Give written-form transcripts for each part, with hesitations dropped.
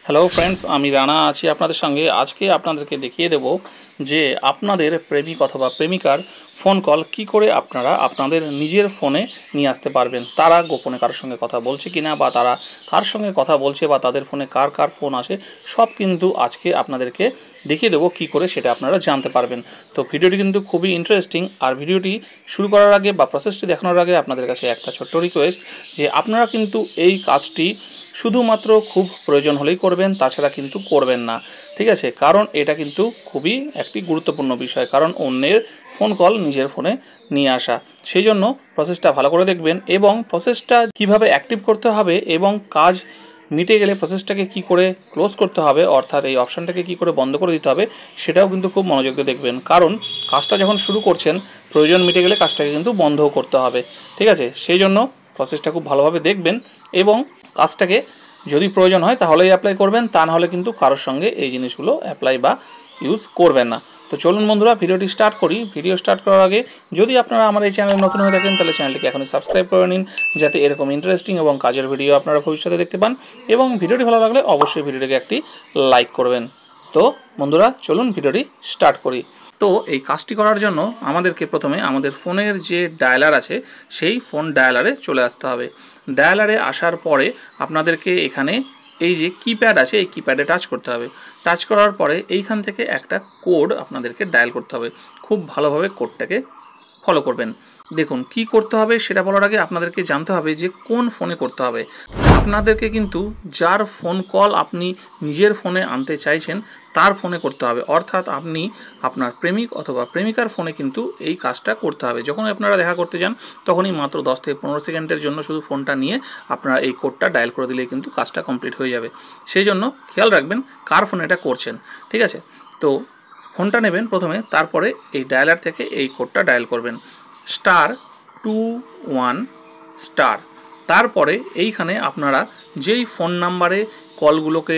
Hello friends, আমি রানা আছি আপনাদের সঙ্গে। আজকে আপনাদেরকে দেখিয়ে দেব যে আপনাদের প্রেমিক অথবা প্রেমিকার ফোন কল কি করে আপনারা আপনাদের নিজের ফোনে নিয়ে আসতে পারবেন। তারা গোপনে কারোর সঙ্গে কথা বলছে কিনা, বা তারা কার সঙ্গে কথা বলছে, বা তাদের ফোনে কার কার ফোন আসে, সব কিন্তু আজকে আপনাদেরকে দেখিয়ে দেবো কী করে সেটা আপনারা জানতে পারবেন। তো ভিডিওটি কিন্তু খুবই ইন্টারেস্টিং। আর ভিডিওটি শুরু করার আগে বা প্রসেসটি দেখানোর আগে আপনাদের কাছে একটা ছোট্ট রিকোয়েস্ট যে আপনারা কিন্তু এই কাজটি শুধুমাত্র খুব প্রয়োজন হলেই করবেন, তাছাড়া কিন্তু করবেন না, ঠিক আছে? কারণ এটা কিন্তু খুবই একটি গুরুত্বপূর্ণ বিষয়, কারণ অন্যের ফোন কল নিজের ফোনে নিয়ে আসা। সেই জন্য প্রসেসটা ভালো করে দেখবেন, এবং প্রসেসটা কিভাবে অ্যাক্টিভ করতে হবে এবং কাজ মিটে গেলে প্রসেসটাকে কি করে ক্লোজ করতে হবে, অর্থাৎ এই অপশানটাকে কি করে বন্ধ করে দিতে হবে, সেটাও কিন্তু খুব মনোযোগ দিয়ে দেখবেন। কারণ কাজটা যখন শুরু করছেন, প্রয়োজন মিটে গেলে কাজটাকে কিন্তু বন্ধও করতে হবে, ঠিক আছে? সেই জন্য প্রসেসটা খুব ভালোভাবে দেখবেন, এবং কাজটাকে যদি প্রয়োজন হয় তাহলেই অ্যাপ্লাই করবেন, তা নাহলে কিন্তু কারোর সঙ্গে এই জিনিসগুলো অ্যাপ্লাই বা ইউজ করবেন না। তো চলুন বন্ধুরা, ভিডিওটি স্টার্ট করি। ভিডিও স্টার্ট করার আগে যদি আপনারা আমার এই চ্যানেলে নতুন হয়ে থাকেন, তাহলে চ্যানেলটিকে এখনই সাবস্ক্রাইব করে নিন, যাতে এরকম ইন্টারেস্টিং এবং কাজের ভিডিও আপনারা ভবিষ্যতে দেখতে পান। এবং ভিডিওটি ভালো লাগলে অবশ্যই ভিডিওটিকে একটি লাইক করবেন। তো বন্ধুরা, চলুন ভিডিওটি স্টার্ট করি। তো এই কাজটি করার জন্য আমাদেরকে প্রথমে আমাদের ফোনের যে ডায়ালার আছে সেই ফোন ডায়ালারে চলে আসতে হবে। ডায়ালারে আসার পরে আপনাদেরকে এখানে এই যে কিপ্যাড আছে, এই কিপ্যাডে টাচ করতে হবে। টাচ করার পরে এইখান থেকে একটা কোড আপনাদেরকে ডায়াল করতে হবে। খুব ভালোভাবে কোডটাকে ফলো করবেন। দেখুন কি করতে হবে সেটা বলার আগে আপনাদেরকে জানতে হবে যে কোন ফোনে করতে হবে। আপনাদেরকে কিন্তু যার ফোন কল আপনি নিজের ফোনে আনতে চাইছেন তার ফোনে করতে হবে, অর্থাৎ আপনি আপনার প্রেমিক অথবা প্রেমিকার ফোনে কিন্তু এই কাজটা করতে হবে। যখন আপনারা দেখা করতে যান তখনই মাত্র 10 থেকে 15 সেকেন্ডের জন্য শুধু ফোনটা নিয়ে আপনারা এই কোডটা ডায়াল করে দিলেই কিন্তু কাজটা কমপ্লিট হয়ে যাবে। সেই জন্য খেয়াল রাখবেন কার ফোনে এটা করছেন, ঠিক আছে? তো ফোনটা নেবেন প্রথমে, তারপরে এই ডায়ালার থেকে এই কোডটা ডায়াল করবেন, *21#। তারপরে এইখানে আপনারা যেই ফোন নাম্বারে কলগুলোকে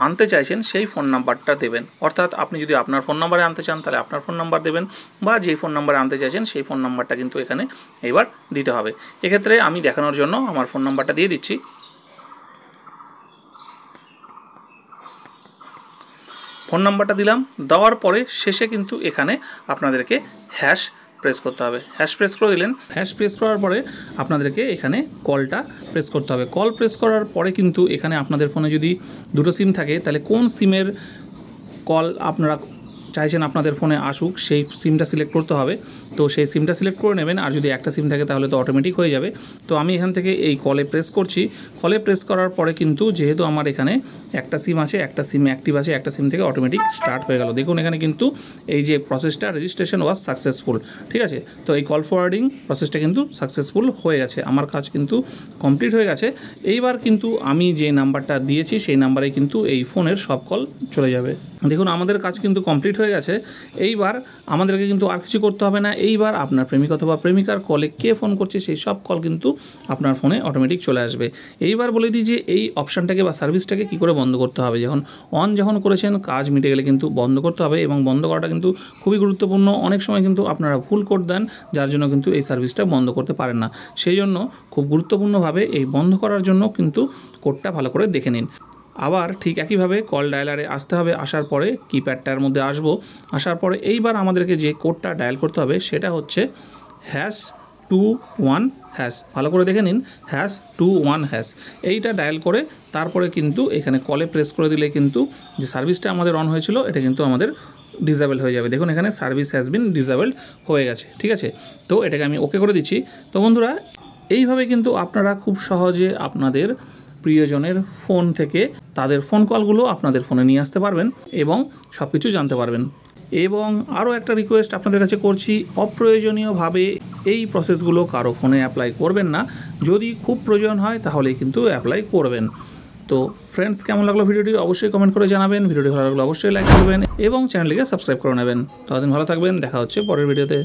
আনতে চাইছেন সেই ফোন নাম্বারটা দেবেন। অর্থাৎ আপনি যদি আপনার ফোন নাম্বারে আনতে চান তাহলে আপনার ফোন নাম্বার দেবেন, বা যেই ফোন নাম্বারে আনতে চাইছেন সেই ফোন নাম্বারটা কিন্তু এখানে এবার দিতে হবে। এক্ষেত্রে আমি দেখানোর জন্য আমার ফোন নাম্বারটা দিয়ে দিচ্ছি। ফোন নাম্বারটা দিলাম, দেওয়ার পরে শেষে কিন্তু এখানে আপনাদেরকে হ্যাশ প্রেস করতে হবে। হ্যাশ প্রেস করে দিলেন। হ্যাশ প্রেস করার পরে আপনাদেরকে এখানে কলটা প্রেস করতে হবে। কল প্রেস করার পরে কিন্তু এখানে আপনাদের ফোনে যদি দুটো সিম থাকে, তাহলে কোন সিমের কল আপনারা চাইছেন আপনাদের ফোনে আসুক সেই সিমটা সিলেক্ট করতে হবে। তো সেই সিমটা সিলেক্ট করে নেবেন, আর যদি একটা সিম থাকে তাহলে তো অটোমেটিক হয়ে যাবে। তো আমি এখান থেকে এই কলে প্রেস করছি। কলে প্রেস করার পরে কিন্তু যেহেতু আমার এখানে একটা সিম আছে, একটা সিম অ্যাক্টিভ আছে, একটা সিম থেকে অটোমেটিক স্টার্ট হয়ে গেল। দেখুন এখানে কিন্তু এই যে প্রসেসটা রেজিস্ট্রেশন ওয়াজ সাকসেসফুল, ঠিক আছে? তো এই কল ফরওয়ার্ডিং প্রসেসটা কিন্তু সাকসেসফুল হয়ে গেছে, আমার কাজ কিন্তু কমপ্লিট হয়ে গেছে। এইবার কিন্তু আমি যে নাম্বারটা দিয়েছি সেই নাম্বারে কিন্তু এই ফোনের সব কল চলে যাবে। দেখুন আমাদের কাজ কিন্তু কমপ্লিট হয়ে গেছে। এইবার আমাদেরকে কিন্তু আর কিছু করতে হবে না। এইবার আপনার প্রেমিক অথবা প্রেমিকার কলে কে ফোন করছে সেই সব কল কিন্তু আপনার ফোনে অটোমেটিক চলে আসবে। এইবার বলে দিই যে এই অপশানটাকে বা সার্ভিসটাকে কী করে বন্ধ করতে হবে। যখন করেছেন কাজ মিটে গেলে কিন্তু বন্ধ করতে হবে, এবং বন্ধ করাটা কিন্তু খুবই গুরুত্বপূর্ণ। অনেক সময় কিন্তু আপনারা ভুল কোড দেন, যার জন্য কিন্তু এই সার্ভিসটা বন্ধ করতে পারেন না। সেই জন্য খুব গুরুত্বপূর্ণভাবে এই বন্ধ করার জন্য কিন্তু কোডটা ভালো করে দেখে নিন। আবার ঠিক একইভাবে কল ডায়ালারে আসতে হবে। আসার পরে কিপ্যাডটার মধ্যে আসার পরে এইবার আমাদেরকে যে কোডটা ডায়াল করতে হবে সেটা হচ্ছে #21#। ভালো করে দেখে নিন, #21#। এইটা ডায়াল করে তারপরে কিন্তু এখানে কলে প্রেস করে দিলে কিন্তু যে সার্ভিসটা আমাদের অন হয়েছিল এটা কিন্তু আমাদের ডিসেবল হয়ে যাবে। দেখুন এখানে সার্ভিস হ্যাজ বিন ডিসেবলড হয়ে গেছে, ঠিক আছে? তো এটাকে আমি ওকে করে দিচ্ছি। তো বন্ধুরা, এইভাবে কিন্তু আপনারা খুব সহজে আপনাদের প্রিয়জনের ফোন থেকে তাদের ফোন কলগুলো আপনাদের ফোনে নিয়ে আসতে পারবেন এবং সব কিছু জানতে পারবেন। এবং আরও একটা রিকোয়েস্ট আপনাদের কাছে করছি, অপ্রয়োজনীয়ভাবে এই প্রসেসগুলো কারো ফোনে অ্যাপ্লাই করবেন না। যদি খুব প্রয়োজন হয় তাহলেই কিন্তু অ্যাপ্লাই করবেন। তো ফ্রেন্ডস, কেমন লাগলো ভিডিওটি অবশ্যই কমেন্ট করে জানাবেন। ভিডিওটি ভালো লাগলে অবশ্যই লাইক করবেন এবং চ্যানেলটিকে সাবস্ক্রাইব করে নেবেন। ততদিন ভালো থাকবেন, দেখা হচ্ছে পরের ভিডিওতে।